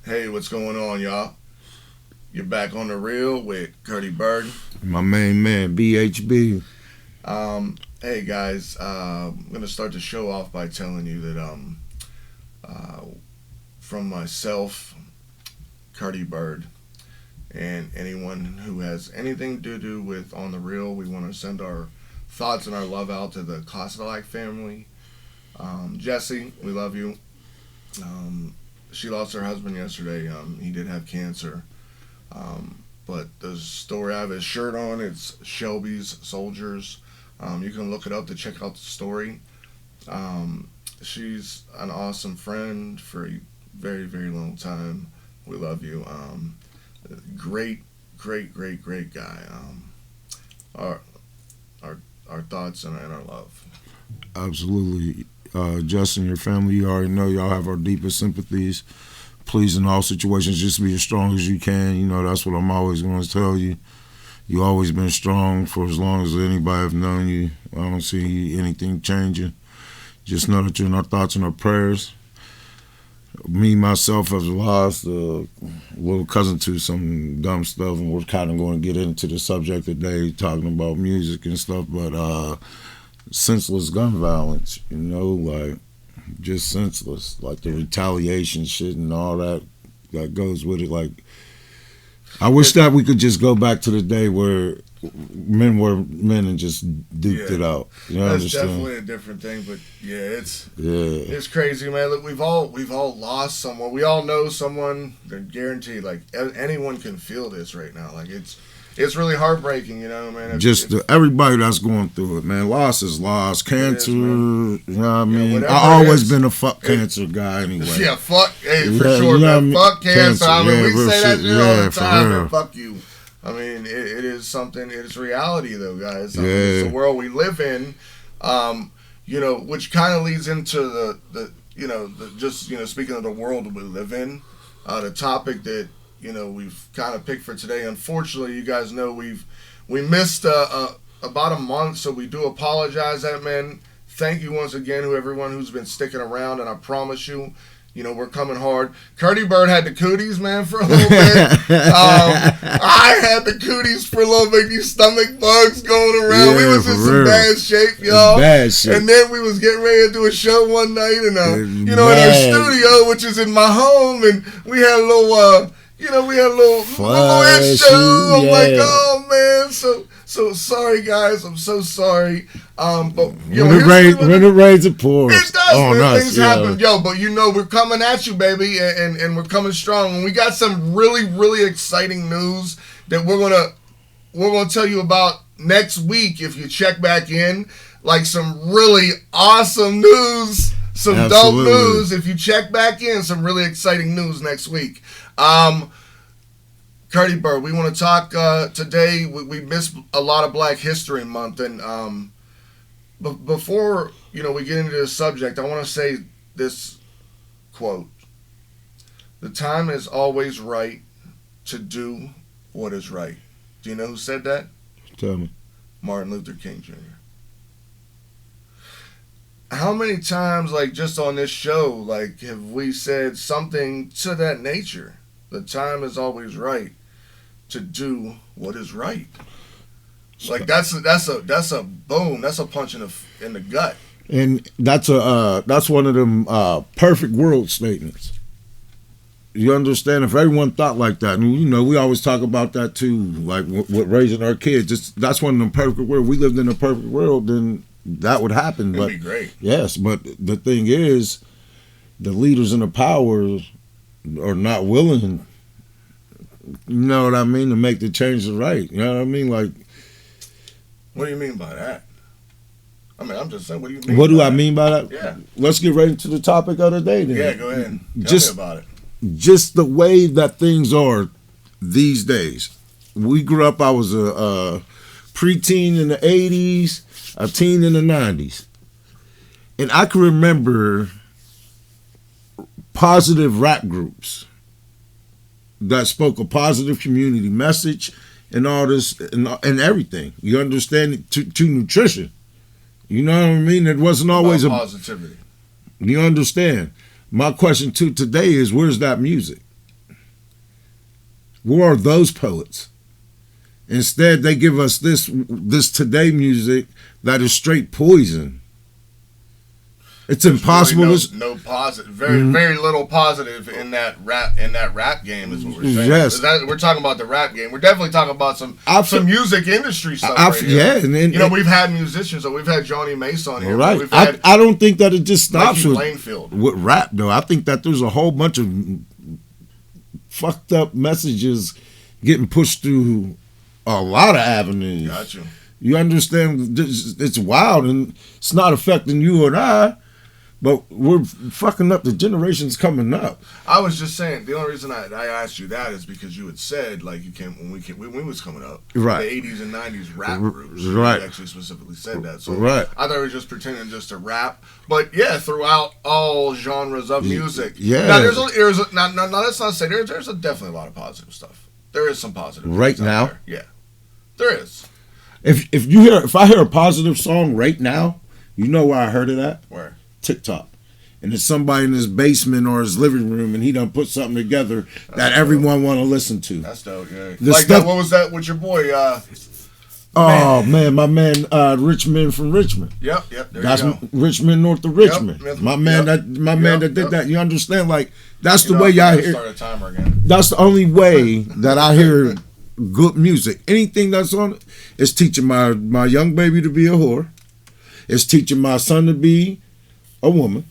Hey, what's going on, y'all? You're back on the reel with Curdy Bird. My main man, BHB. Hey guys, I'm gonna start the show off by telling you that uh, from myself, Curdy Bird, and anyone who has anything to do with On the Real, we want to send our thoughts and our love out to the Kostelak family. Jesse, we love you. Um, she lost her husband yesterday. He did have cancer. But the story, I have his shirt on. It's Shelby's Soldiers. You can look it up to check out the story. She's an awesome friend for a very, very long time. We love you. Great, great, great, great guy. Our, our thoughts and our love. Absolutely. Justin, your family, you already know y'all have our deepest sympathies. Please, in all situations, just be as strong as you can. You know, that's what I'm always going to tell you. You always been strong for as long as anybody have known you. I don't see anything changing. Just know that you're in our thoughts and our prayers. Me, myself, have lost a little cousin to some dumb stuff, and we're kind of going to get into the subject today, talking about music and stuff, but senseless gun violence, you know, like, just senseless, like the retaliation shit and all that goes with it. Like, I wish that we could just go back to the day where men were men and just duked it out. You know, that's definitely a different thing, but it's crazy, man. Look, we've all lost someone. We all know someone. They're guaranteed. Like anyone can feel this right now. Like it's really heartbreaking, you know, man. Everybody that's going through it, man. Loss is loss. Cancer, you know what I mean? I always been a cancer guy anyway. Yeah, fuck, hey, for sure, man. Fuck cancer. I mean, we say that shit all the time, man. Fuck you. I mean, it is something, it's reality, though, guys. I mean, it's the world we live in, you know, which kind of leads into speaking of the world we live in, the topic that, you know, we've kind of picked for today. Unfortunately, you guys know we missed about a month, so we do apologize. That, man. Thank you once again to everyone who's been sticking around, and I promise you, you know, we're coming hard. Curdy Bird had the cooties, man, for a little bit. I had the cooties for a little bit. These stomach bugs going around. Yeah, we was in some bad shape, y'all. Bad shit. And then we was getting ready to do a show one night, and in our studio, which is in my home, and we had a little. We had a little issue. I'm like, oh man, so sorry, guys. I'm so sorry. But when it rains, it pours. It does. Man. Things happen, but we're coming at you, baby, and we're coming strong. And we got some really, really exciting news that we're gonna tell you about next week. If you check back in, like some really awesome news, some dope news. If you check back in, some really exciting news next week. Curdy Bird, we want to talk today. We missed a lot of Black History Month, and before we get into this subject, I want to say this quote: "The time is always right to do what is right." Do you know who said that? Tell me. Martin Luther King Jr. How many times, like just on this show, like have we said something to that nature? The time is always right to do what is right. Like that's a boom. That's a punch in the gut. And that's one of them perfect world statements. You understand? If everyone thought like that, and we always talk about that too, like with raising our kids. That's one of them perfect world. We lived in a perfect world, then that would happen. It'd be great. Yes, but the thing is, the leaders in the power are not willing, you know what I mean, to make the changes right. You know what I mean? Like, what do you mean by that? I mean, I'm just saying, what do you mean? What do I mean by that? Yeah. Let's get right into the topic of the day then. Yeah, go ahead. Tell me about it. Just the way that things are these days. We grew up, I was a preteen in the 80s, a teen in the 90s. And I can remember positive rap groups that spoke a positive community message and all this and everything. You understand? To nutrition. You know what I mean? It wasn't always about positivity. You understand? My question today is, where's that music? Where are those poets? Instead, they give us this today music that is straight poison. It's There's impossible. Really no positive, very little positive in that rap game is what we're saying. Yes, we're talking about the rap game. We're definitely talking about some music industry stuff. We've had musicians. So we've had Johnny Mace on here. Right. I don't think that it just stops with rap though. I think that there's a whole bunch of fucked up messages getting pushed through a lot of avenues. Got you. You understand? It's wild, and it's not affecting you and I. But we're fucking up the generations coming up. I was just saying, the only reason I asked you that is because you had said, like, you came when we was coming up, right? The 80s and 90s rap groups, right? You actually specifically said that, so right. I thought we were just pretending just to rap, but yeah, throughout all genres of music, yeah. Now let's not say there's definitely a lot of positive stuff. There is some positive right now. Yeah, there is. If I hear a positive song right now, you know where I heard it at? Where? TikTok. And it's somebody in his basement or his living room, and he done put something together that everyone want to listen to. That's dope, yeah. That, what was that with your boy? My man, Richmond from Richmond. Yep. That's Richmond, north of Richmond. Yep, my man that did that. You understand? Like that's the way y'all hear. Start a timer again. That's the only way that I hear good music. Anything that's on it is teaching my young baby to be a whore. It's teaching my son to be a woman.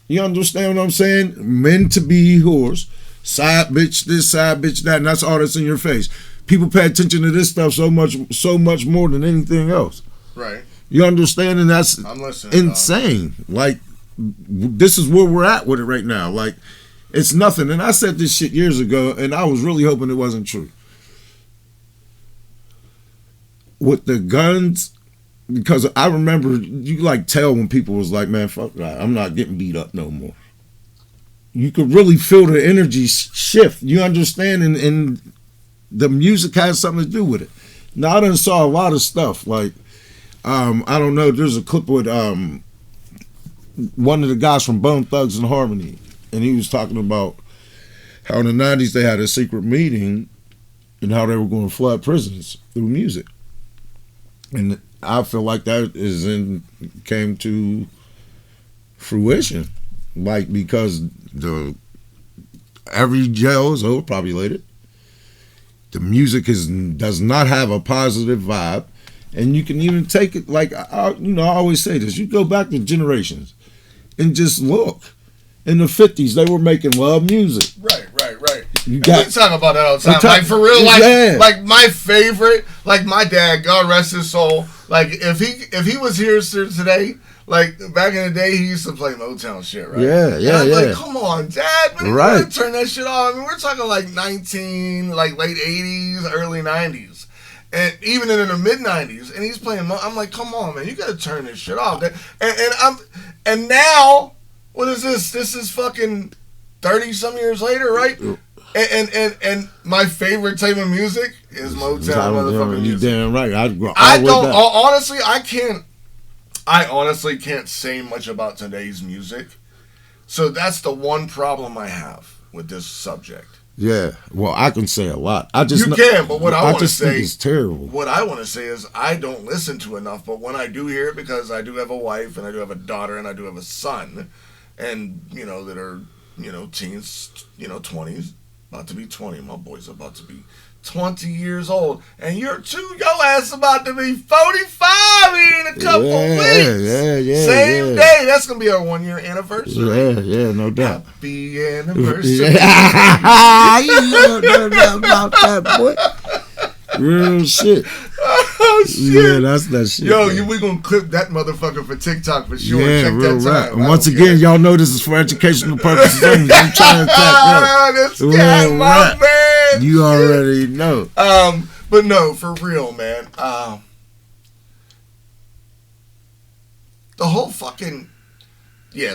You understand what I'm saying? Men to be whores. Side bitch this, side bitch that, and that's all that's in your face. People pay attention to this stuff so much more than anything else. Right. You understand? And that's insane. Like, this is where we're at with it right now. Like, it's nothing. And I said this shit years ago, and I was really hoping it wasn't true. With the guns, because I remember you like tell when people was like, man, fuck that, I'm not getting beat up no more. You could really feel the energy shift. You understand? And the music has something to do with it. Now I done saw a lot of stuff. Like, I don't know, there's a clip with one of the guys from Bone Thugs and Harmony, and he was talking about how in the 90s they had a secret meeting and how they were going to flood prisons through music. And I feel like that came to fruition, like because every jail is overpopulated. The music does not have a positive vibe, and you can even take it like I always say this. You go back to generations, and just look. In the 50s, they were making love music. Right. We talk about that all the time. Like, for real, like my favorite, like my dad, God rest his soul. Like, if he was here today, like back in the day, he used to play Motown shit, right? Yeah. Like, come on, Dad, man, right? You turn that shit off. I mean, we're talking like late 80s, early 90s, and even in the mid 90s. And he's playing. I'm like, come on, man, you got to turn this shit off. And now, what is this? This is fucking 30-some years later, right? And my favorite type of music is Motown motherfucking music. You're damn right. I honestly can't say much about today's music. So that's the one problem I have with this subject. Yeah. Well, I can say a lot. But what I want to say is terrible. What I want to say is I don't listen to enough, but when I do hear it, because I do have a wife and I do have a daughter and I do have a son, and that are teens, 20s. About to be 20. My boy's about to be 20 years old. And your ass about to be 45 in a couple weeks. Yeah. Same day. That's going to be our 1-year anniversary. Yeah, no doubt. Happy anniversary. You don't know about that, boy. Real shit. Oh, shit. Yeah, that's that shit. Yo, we gonna clip that motherfucker for TikTok for sure. Yeah, check real that time. Right. Once again, y'all know this is for educational purposes only. I'm trying to this guy, my man. You already know. But no, for real, man. The whole fucking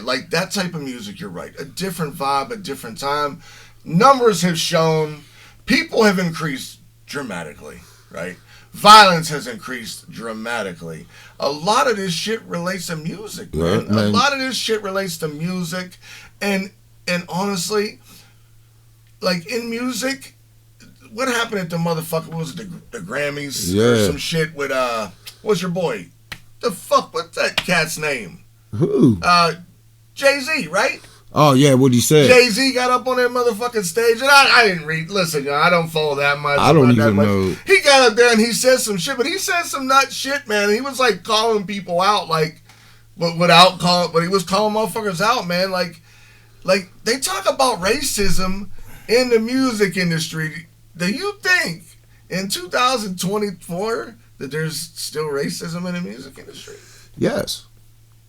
like that type of music. You're right. A different vibe, a different time. Numbers have shown. People have increased dramatically, right? Violence has increased dramatically. A lot of this shit relates to music, man. A lot of this shit relates to music, and honestly, like in music, what happened at the motherfucker? What was it, the Grammys or some shit with what's your boy? The fuck? What's that cat's name? Who? Jay-Z, right? Oh yeah, what he said. Jay-Z got up on that motherfucking stage, and I didn't read. Listen, I don't follow that much. I don't even know. He got up there and he said some shit, but he said some nut shit, man. He was like calling people out, like, but he was calling motherfuckers out, man. Like they talk about racism in the music industry. Do you think in 2024 that there's still racism in the music industry? Yes.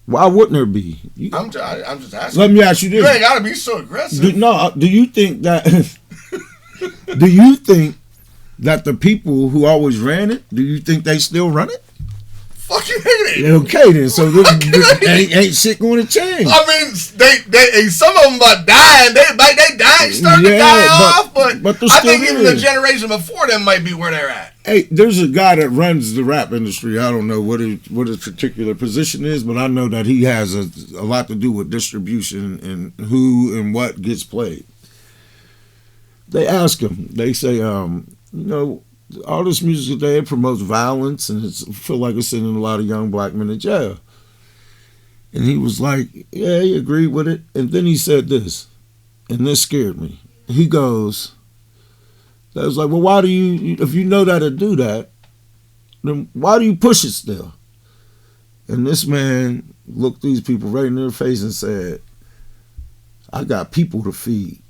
Why wouldn't there be? I'm just asking. Let me ask you this. You ain't gotta be so aggressive. Do you think that? Do you think that the people who always ran it? Do you think they still run it? Fucking hate it. Okay then. So this ain't shit going to change. I mean, they some of them are dying. They dying, starting to die off. But I think even the generation before them might be where they're at. Hey, there's a guy that runs the rap industry. I don't know what his particular position is, but I know that he has a lot to do with distribution and who and what gets played. They ask him. They say, all this music today, it promotes violence, and I feel like it's sending a lot of young black men to jail. And he was like, yeah, he agreed with it. And then he said this, and this scared me. He goes, I was like, well, why do you, if you know that to do that, then why do you push it still? And this man looked these people right in their face and said, I got people to feed.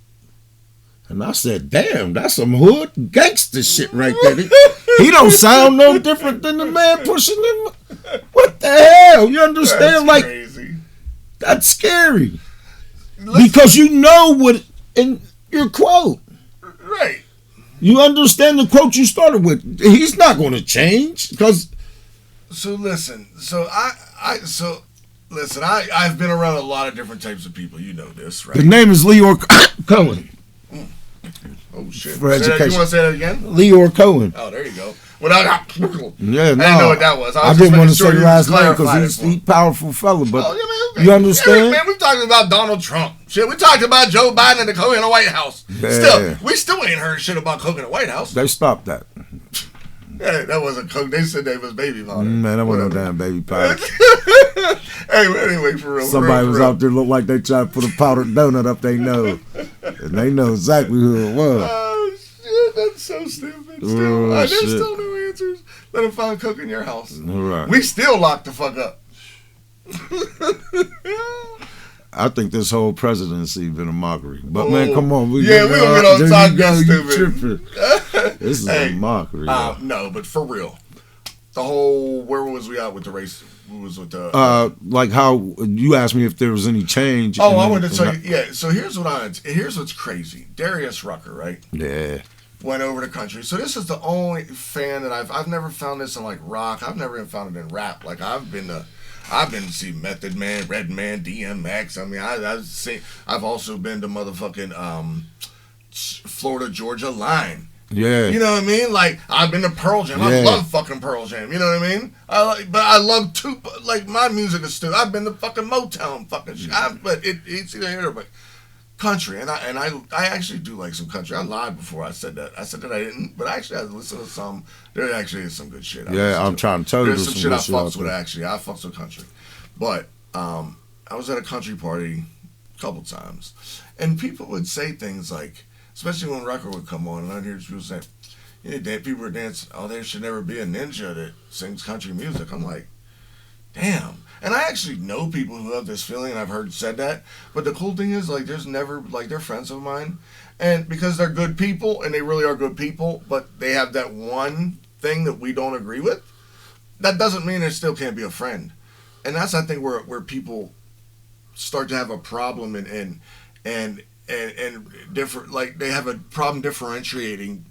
And I said, damn, that's some hood gangster shit right there. He don't sound no different than the man pushing him. What the hell? You understand? That's crazy. That's scary. Because you know what in your quote. Right. You understand the quote you started with. He's not going to change because. So listen. I've been around a lot of different types of people. You know this, right? The name is Leor Cohen. Oh shit! For education. You want to say that again? Leor Cohen. Oh, there you go. I didn't know what that was. I didn't want to say the last name because he's a powerful fella. But you understand? Yeah, man, we talking about Donald Trump. Shit, we talked about Joe Biden and the coke in the White House. Yeah. We still ain't heard shit about coke in the White House. They stopped that. Yeah, that wasn't coke. They said they was baby powder. Man, that wasn't no damn baby powder. Anyway, for real. Somebody was out there looked like they tried to put a powdered donut up their nose. And they know exactly who it was. Oh, shit. That's so stupid. There's still no answers. Let them find coke in your house. All right. We still locked the fuck up. I think this whole presidency been a mockery. But man, come on. We don't get on talking stupid. This is a mockery. No, but for real. The whole, where was we at with the race? Who was with the like how you asked me if there was any change. Oh, I wanted to tell you. Yeah, so here's what's crazy. Darius Rucker, right? Yeah. Went over the country. So this is the only fan that I've never found this in like rock. I've never even found it in rap. Like I've been to see Method Man, Redman, DMX. I mean, I've also been to motherfucking Florida Georgia Line. Yeah. You know what I mean? Like, I've been to Pearl Jam. Yeah. I love fucking Pearl Jam. You know what I mean? But I love like, my music is still, I've been to fucking Motown fucking shit. But it's either here, but country. And I actually do like some country. I lied before I said that. I said that I didn't, but actually I listened to some, there actually is some good shit. I'm trying to tell you. There's some shit I fucks with, actually. I fucks with country. But I was at a country party a couple times, and people would say things like, especially when Rucker would come on, and I'd hear people say, people were dancing, oh, there should never be a ninja that sings country music. I'm like, damn. And I actually know people who have this feeling, and I've heard said that. But the cool thing is, like, there's never, like, they're friends of mine. And because they're good people, and they really are good people, but they have that one thing that we don't agree with, that doesn't mean they still can't be a friend. And that's, I think, where people start to have a problem and different, like, they have a problem differentiating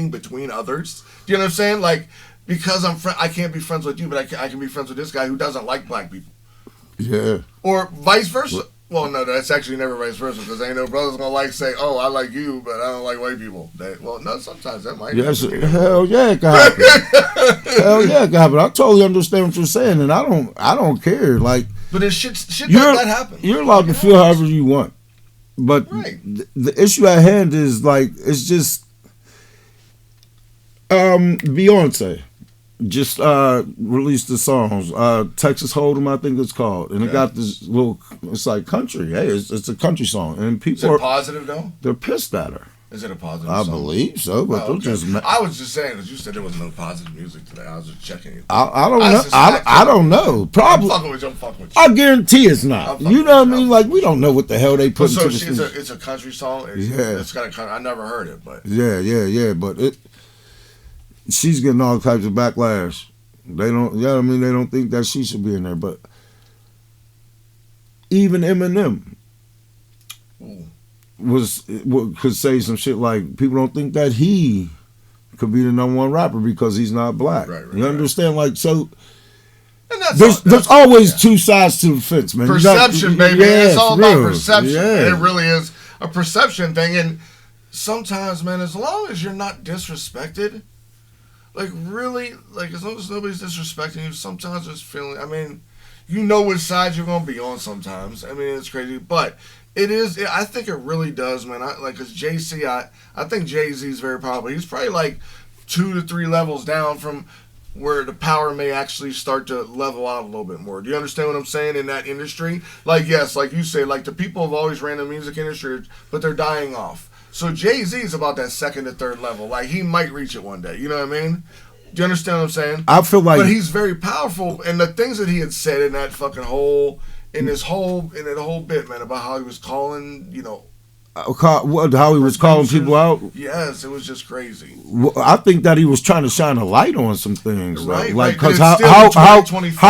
between others. Do you know what I'm saying? Like, because I can't be friends with you, but I can be friends with this guy who doesn't like black people. Yeah. Or vice versa. Well, no, that's actually never vice versa, because ain't no brother's gonna say, oh, I like you, but I don't like white people. No, sometimes that might. Yes, hell yeah, it can happen. Hell yeah, it can happen. I totally understand what you're saying, and I don't care. Like, but it's shit like that happen. You're allowed to feel however you want. But the issue at hand is, like, it's just, Beyonce just released the songs. Texas Hold'em, I think it's called, and it got this little. It's like country. Hey, it's a country song, and people is it positive though? They're pissed at her. Is it a positive I song? believe so, but okay. just. I was just saying because you said there was no positive music today. I was just checking it. I don't know. I don't know. Probably. I'm fucking with you. I guarantee it's not. You know what I mean? Like we don't know what the hell they put into the. It's a country song. It's got I never heard it, but yeah. But she's getting all types of backlash. They don't. Yeah, I mean they don't think that she should be in there, but even Eminem. Could say some shit like people don't think that he could be the #1 rapper because he's not black. Right, you understand? Like so, there's always two sides to the fence, man. Perception, baby. It's all about perception. Yeah. It really is a perception thing, and sometimes, man, as long as you're not disrespected, like really, like as long as nobody's disrespecting you, sometimes there's feeling. I mean, you know which side you're gonna be on. Sometimes, I mean, it's crazy, but. It is. I think it really does, man. Cause JC, I think Jay-Z is very powerful. He's probably like 2 to 3 levels down from where the power may actually start to level out a little bit more. Do you understand what I'm saying in that industry? Like, yes, like you say, like the people have always ran the music industry, but they're dying off. So Jay-Z is about that 2nd to 3rd level. Like he might reach it one day. You know what I mean? Do you understand what I'm saying? I feel like, but he's very powerful, and the things that he had said in that fucking whole. In that whole bit, man, about how he was calling, you know, how he was calling people out. Yes, it was just crazy. Well, I think that he was trying to shine a light on some things, right? Like because how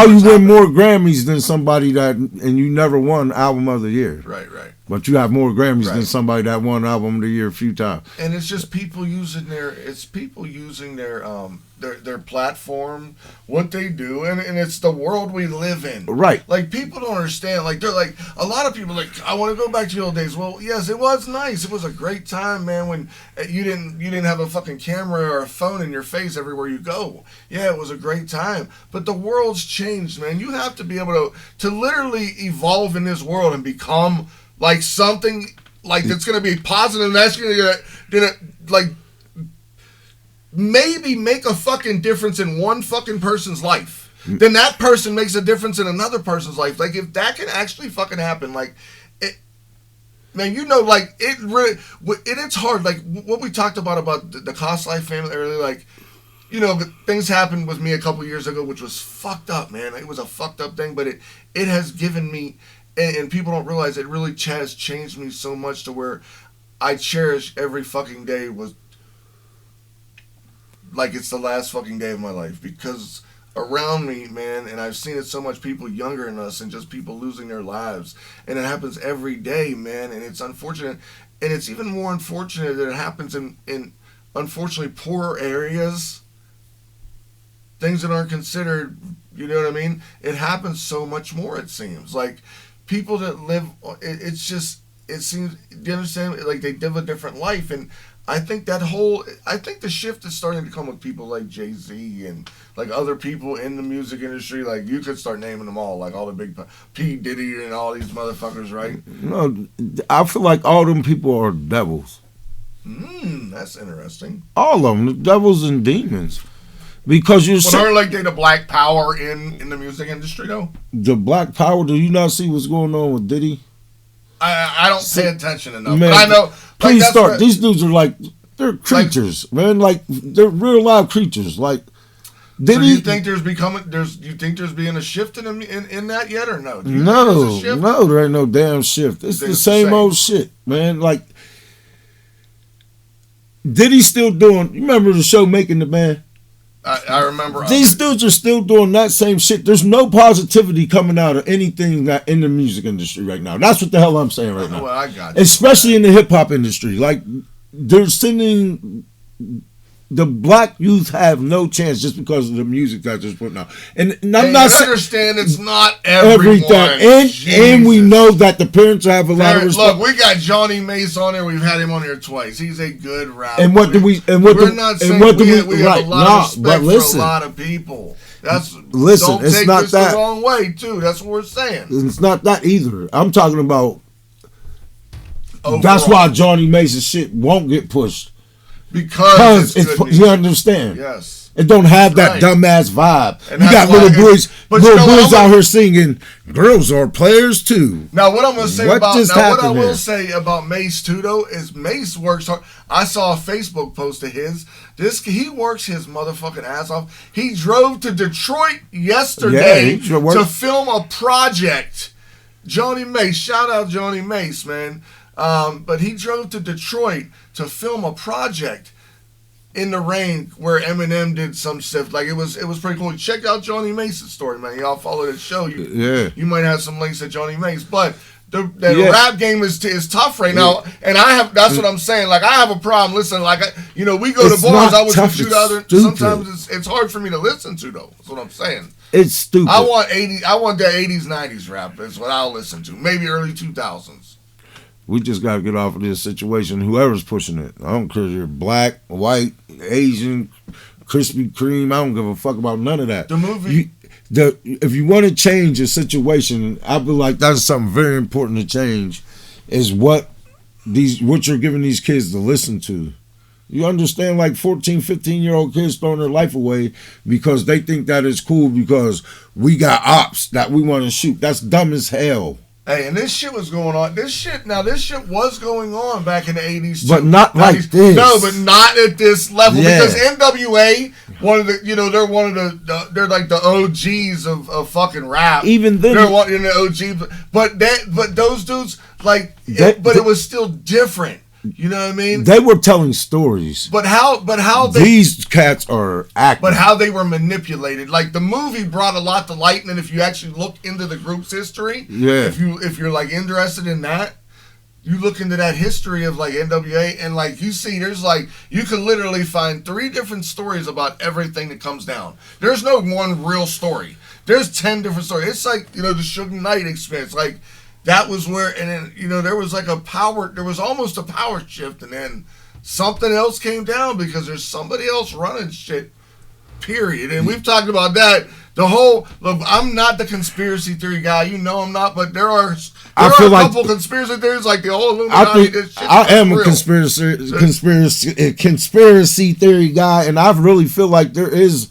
you win more Grammys than somebody that and you never won Album of the Year, right? But you have more Grammys than somebody that won Album of the Year a few times. And it's just people using their platform, what they do, and it's the world we live in. Right. Like people don't understand. Like they're like a lot of people like I want to go back to the old days. Well, yes, it was nice. It was a great time, man. When you didn't have a fucking camera or a phone in your face everywhere you go. Yeah, it was a great time. But the world's changed, man. You have to be able to literally evolve in this world and become. Like something like that's gonna be positive and that's gonna like maybe make a fucking difference in one fucking person's life. Then that person makes a difference in another person's life. Like if that can actually fucking happen, like it, man, you know, like it really, it's hard. Like what we talked about the Cost Life family earlier, like. You know, things happened with me a couple years ago, which was fucked up, man. It was a fucked up thing, but it has given me. And people don't realize it really has changed me so much to where I cherish every fucking day was like it's the last fucking day of my life because around me, man, and I've seen it so much people younger than us and just people losing their lives. And it happens every day, man, and it's unfortunate. And it's even more unfortunate that it happens in unfortunately poor areas. Things that aren't considered, you know what I mean? It happens so much more, it seems. Like people that live, it seems, do you understand? Like they live a different life. And I think the shift is starting to come with people like Jay-Z and like other people in the music industry. Like you could start naming them all, like all the big P. Diddy and all these motherfuckers, right? No, I feel like all them people are devils. That's interesting. All of them, the devils and demons. Because you're aren't like they the black power in the music industry though? The black power, do you not see what's going on with Diddy? I don't pay attention enough. Man, but I know please like, start. These dudes are like they're creatures, man. Like they're real live creatures. Like Diddy. So you think there's being a shift in that yet or no? No, there ain't no damn shift. It's the same old shit, man. Like Diddy's still doing. You remember the show Making the Band? I remember. These dudes are still doing that same shit. There's no positivity coming out of anything that in the music industry right now. That's what the hell I'm saying right now. Well, I got you. Especially in the hip hop industry. Like, they're sending... The black youth have no chance just because of the music that they're putting out. And I'm not saying... understand it's not everything. And we know that the parents have a lot of respect. Look, we got Johnny Mace on here. We've had him on here twice. He's a good rapper. And what do we... And what we're not saying we have a lot of respect for a lot of people. Don't it's take not this that the wrong way, too. That's what we're saying. It's not that either. I'm talking about... Overall. That's why Johnny Mace's shit won't get pushed. Because it's you understand? Yes. It don't have that dumbass vibe. And you got little boys out here singing, girls are players too. Now what I'm gonna say what I will say about Mace too though is Mace works hard. I saw a Facebook post of his. He works his motherfucking ass off. He drove to Detroit yesterday to film a project. Johnny Mace, shout out Johnny Mace, man. But he drove to Detroit to film a project in the rain where Eminem did some stuff. Like it was pretty cool. Check out Johnny Mace's story, man. Y'all follow the show. You might have some links at Johnny Mace, but the rap game is tough right now, and that's what I'm saying. Like I have a problem. Listen, like we go to bars. I was with you the other. Sometimes it's hard for me to listen to though. That's what I'm saying. It's stupid. I want the 80s, 90s rap. That's what I'll listen to. Maybe early 2000s. We just got to get off of this situation. Whoever's pushing it. I don't care if you're black, white, Asian, Krispy Kreme. I don't give a fuck about none of that. The movie. If you want to change a situation, I feel like that's something very important to change, is what you're giving these kids to listen to. You understand, like 14, 15-year-old kids throwing their life away because they think that is cool because we got ops that we want to shoot. That's dumb as hell. Hey, and this shit was going on. This shit was going on back in the 80s too. But not like this. No, but not at this level. Yeah. Because NWA, they're like the OGs of fucking rap. Even then, they're one in the OG. But those dudes, it was still different. You know what I mean? They were telling stories. But how these cats are acting. But how they were manipulated. Like the movie brought a lot to light, and if you actually look into the group's history, if you're like interested in that, you look into that history of like NWA, and like you see there's like you can literally find 3 different stories about everything that comes down. There's no one real story. There's 10 different stories. It's like, the Suge Knight experience. Like that was where, and then, there was like there was almost a power shift, and then something else came down because there's somebody else running shit, period. And we've talked about that. Look, I'm not the conspiracy theory guy. I'm not, but there are a couple conspiracy theories, like the whole Illuminati. I am a conspiracy theory guy, and I really feel like there is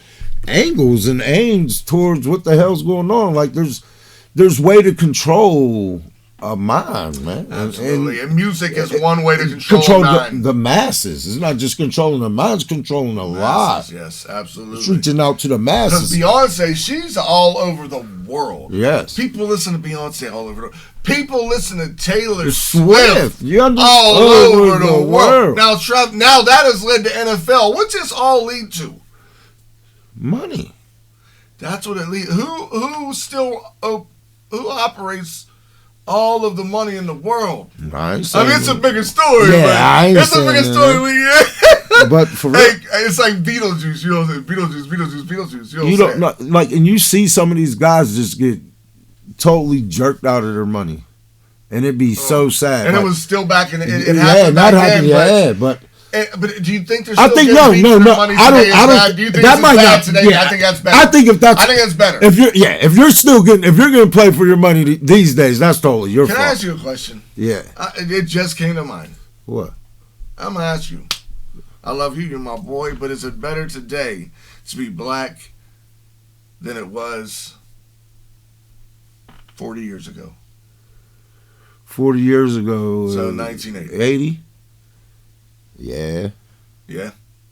angles and aims towards what the hell's going on. Like there's way to control a mind, man. Absolutely. And music is one way to control mind. The masses. It's not just controlling the mind, it's controlling the lot. Yes, absolutely. It's reaching out to the masses. Because Beyonce, she's all over the world. Yes. People listen to Beyonce all over the world. People listen to Taylor Swift all over the world. Now that has led to NFL. What's this all lead to? Money. That's what it leads. Who operates all of the money in the world? It's a bigger story. Yeah, it's a bigger story. But for real, it's like Beetlejuice. You know what I'm saying? Beetlejuice. You don't know, like, and you see some of these guys just get totally jerked out of their money, and it'd be so sad. And it was still back in. It happened back then. But do you think there's still money today? I don't. Do you think that might bad today? Yeah, I think that's better. I think that's better. If you're gonna play for your money these days, that's totally your fault. Can I ask you a question? Yeah. It just came to mind. What? I'm gonna ask you. I love you, you're my boy, but is it better today to be black than it was 40 years ago? 40 years ago. So 1980. 80? Yeah. Yeah.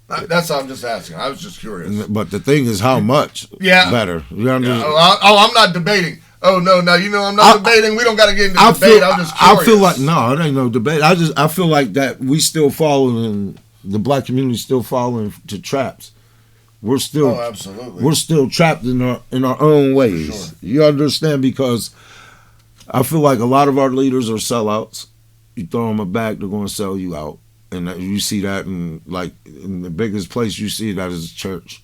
That's all I'm just asking. I was just curious. But the thing is, how much better? You understand? I'm not debating. Oh, no, I'm not debating. We don't got to get into debate. I'm just curious. I feel like, no, it ain't no debate. I feel like that we still following, the black community still following to traps. We're still, absolutely. We're still trapped in our own ways. Sure. You understand? Because I feel like a lot of our leaders are sellouts. You throw them a bag, they're going to sell you out. And you see that in the biggest place you see that is church.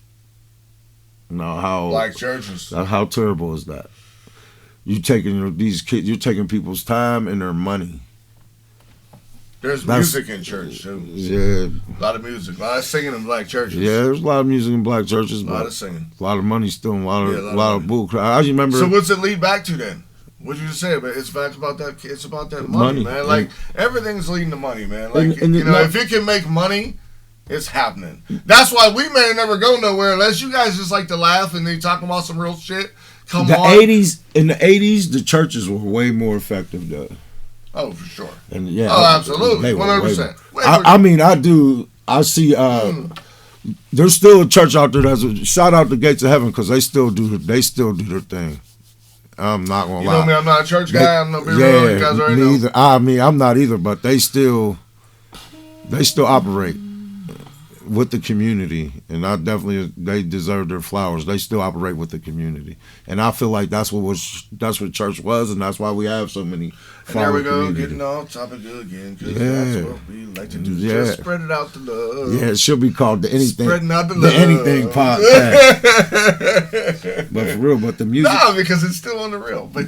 Now how black churches. How terrible is that? You taking these kids, you're taking people's time and their money. There's music in church too. Yeah. A lot of music. A lot of singing in black churches. Yeah, there's a lot of music in black churches. A lot of singing. A lot of money still, a lot of bull crap. I remember. So what's it lead back to then? What did you say? But it's about that. It's about that money, man. Like everything's leading to money, man. Like if you can make money, It's happening. That's why we may never go nowhere unless you guys just like to laugh and they talk about some real shit. In the 80s, the churches were way more effective though. Oh, for sure. And yeah. Oh, absolutely. 100%. I see. There's still a church out there that's shout out the Gates of Heaven because they still do their thing. I'm not gonna lie. You know me, I'm not a church guy. I'm not being real. You guys already know. Either. I mean, I'm not either, but they still operate with the community, and they deserve their flowers. They still operate with the community, and I feel like that's what church was, and that's why we have so many. And there we go, getting off topic again, because that's what we like to do. Yeah. Just spread it out the love. Yeah, it should be called the anything. Spreading out the love. The anything podcast. But for real, but the music. No, because it's still on the real. But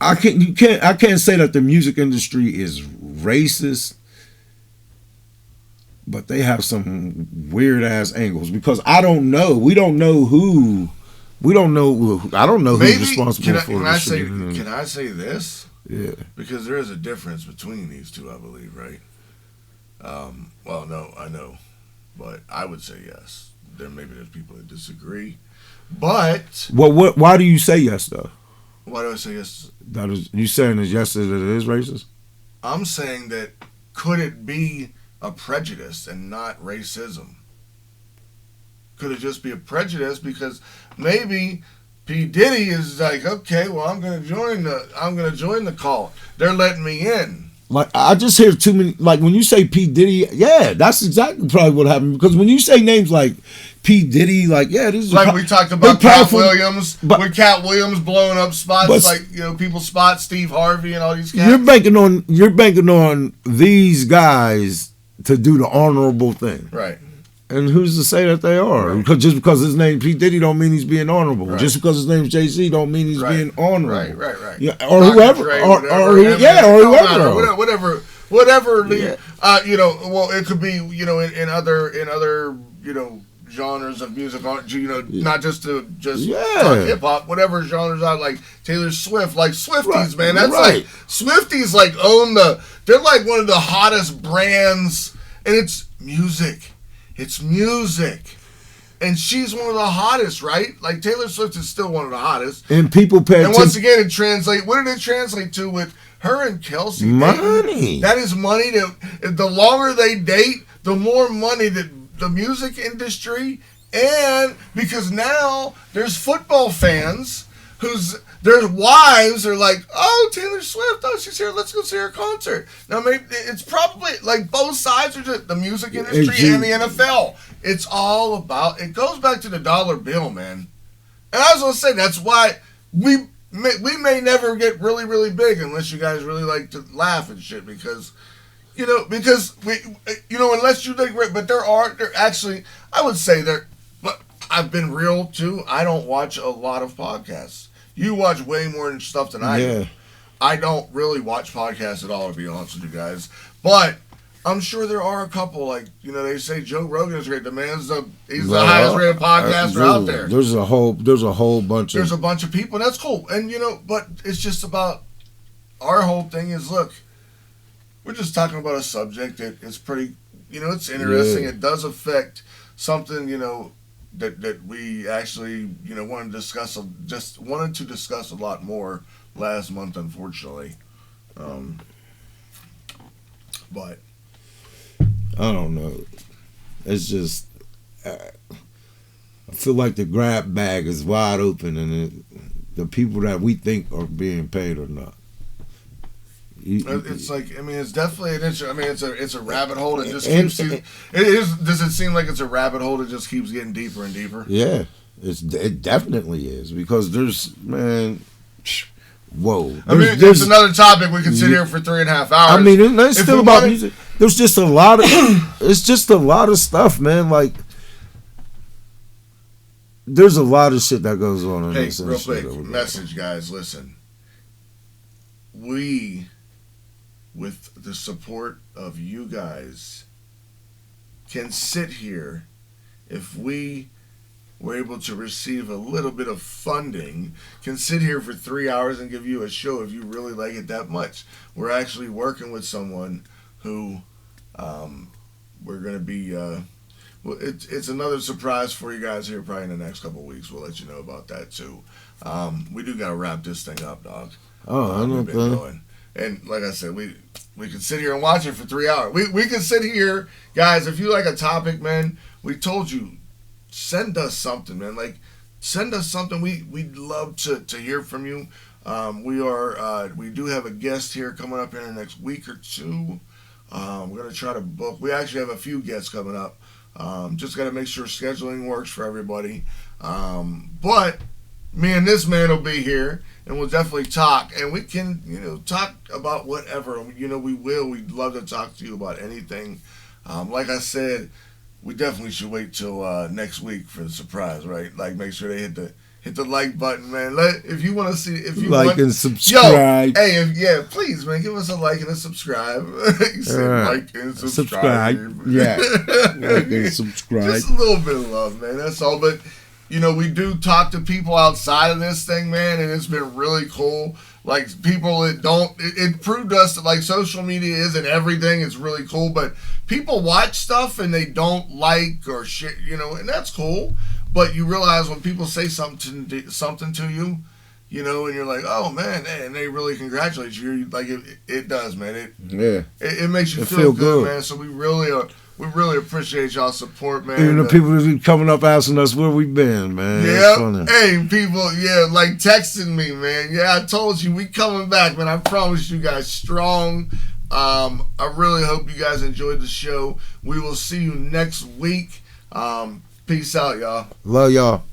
I can't say that the music industry is racist. But they have some weird ass angles because I don't know. We don't know who. We don't know. I don't know who's responsible for this. Can I say this? Yeah. Because there is a difference between these two, I believe, right? Well, no, I know, but I would say yes. There's people that disagree, but. Well, why do you say yes though? Why do I say yes? That is, you saying is yes that it is racist? I'm saying that could it be a prejudice and not racism? Could it just be a prejudice because maybe P. Diddy is like, okay, well, I'm gonna join the cult. They're letting me in. Like I just hear too many. Like when you say P. Diddy, yeah, that's exactly probably what happened. Because when you say names like P. Diddy, like this is like we talked about Cat Williams, with Cat Williams blowing up spots, like people spot Steve Harvey and all these cats. You're banking on these guys to do the honorable thing, right? And who's to say that they are? Right. Because just because his name P. Diddy don't mean he's being honorable. Right. Just because his name's Jay-Z don't mean he's being honorable. Right. Yeah, or whoever, Dre, or whoever. Whatever. Yeah. Well, it could be in other genres of music. Not just hip hop. Whatever genres are like Taylor Swift, like Swifties, man. That's like Swifties own they're like one of the hottest brands, and it's music. It's music. And she's one of the hottest, right? Like Taylor Swift is still one of the hottest. And people pay attention. And once again, what did it translate to with her and Kelsey? Money. That is money. The longer they date, the more money that the music industry, and because now there's football fans their wives are like, oh, Taylor Swift, oh, she's here, let's go see her concert. Now, maybe it's probably like both sides are just the music industry and the NFL. It's all about, it goes back to the dollar bill, man. And I was going to say, that's why we may never get really, really big unless you guys really like to laugh and shit because unless you think, but there actually, I would say but I've been real too. I don't watch a lot of podcasts. You watch way more stuff than I do. I don't really watch podcasts at all, to be honest with you guys. But I'm sure there are a couple, they say Joe Rogan is great. He's the highest rated podcaster out there. There's a whole bunch There's a bunch of people, and that's cool. And, but it's just about, our whole thing is, look, we're just talking about a subject that is pretty, it's interesting. Yeah. It does affect something, that we actually, wanted to discuss a lot more last month, unfortunately. But I don't know. It's just I feel like the grab bag is wide open, and the people that we think are being paid or not. It's like, it's definitely an issue. It's a rabbit hole that just keeps. It is. Does it seem like it's a rabbit hole that just keeps getting deeper and deeper? Yeah, it definitely is because there's whoa. There's another topic we could sit here for 3.5 hours. It's still about music. There's just a lot of. It's just a lot of stuff, man. Like there's a lot of shit that goes on in this industry. Real quick message, guys. Listen, with the support of you guys, can sit here, if we were able to receive a little bit of funding, can sit here for 3 hours and give you a show if you really like it that much. We're actually working with someone who we're gonna be. Well, it's another surprise for you guys here probably in the next couple of weeks. We'll let you know about that too. We do gotta wrap this thing up, dog. Oh, I know. And like I said, we can sit here and watch it for 3 hours. We can sit here, guys. If you like a topic, man, we told you, send us something, man. Like, send us something. We'd love to hear from you. We do have a guest here coming up in the next week or two. We're gonna try to book. We actually have a few guests coming up. Just got to make sure scheduling works for everybody. But me and this man will be here, and we'll definitely talk. And we can, talk about whatever. We will. We'd love to talk to you about anything. Like I said, we definitely should wait till next week for the surprise, right? Like, make sure they hit the like button, man. If you want to see, if you like and subscribe. Yo, hey, please, man, give us a like and a subscribe. Like and subscribe. Yeah, like and subscribe. Just a little bit of love, man. That's all. But we do talk to people outside of this thing, man, and it's been really cool. Like, people that don't, it proved us that, like, social media isn't everything. It's really cool, but people watch stuff and they don't like or shit, and that's cool. But you realize when people say something to you, and you're like, oh man, and they really congratulate you. Like, it does, man. It makes you feel good, man. So we really appreciate y'all's support, man. Even the people that be coming up asking us where we been, man. Yeah. Hey, people, like texting me, man. Yeah, I told you we coming back, man. I promise you guys, strong. I really hope you guys enjoyed the show. We will see you next week. Peace out, y'all. Love y'all.